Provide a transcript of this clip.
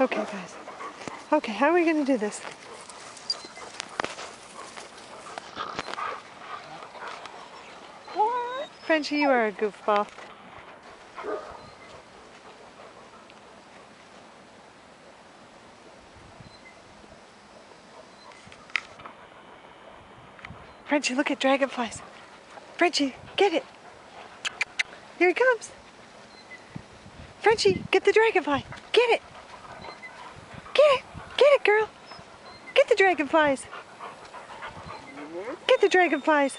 Okay, guys. Okay, how are we going to do this? Frenchie, you are a goofball. Frenchie, look at dragonflies. Frenchie, get it. Here he comes. Frenchie, get the dragonfly. Get it. Get it. Get it, girl. Get the dragonflies. Get the dragonflies.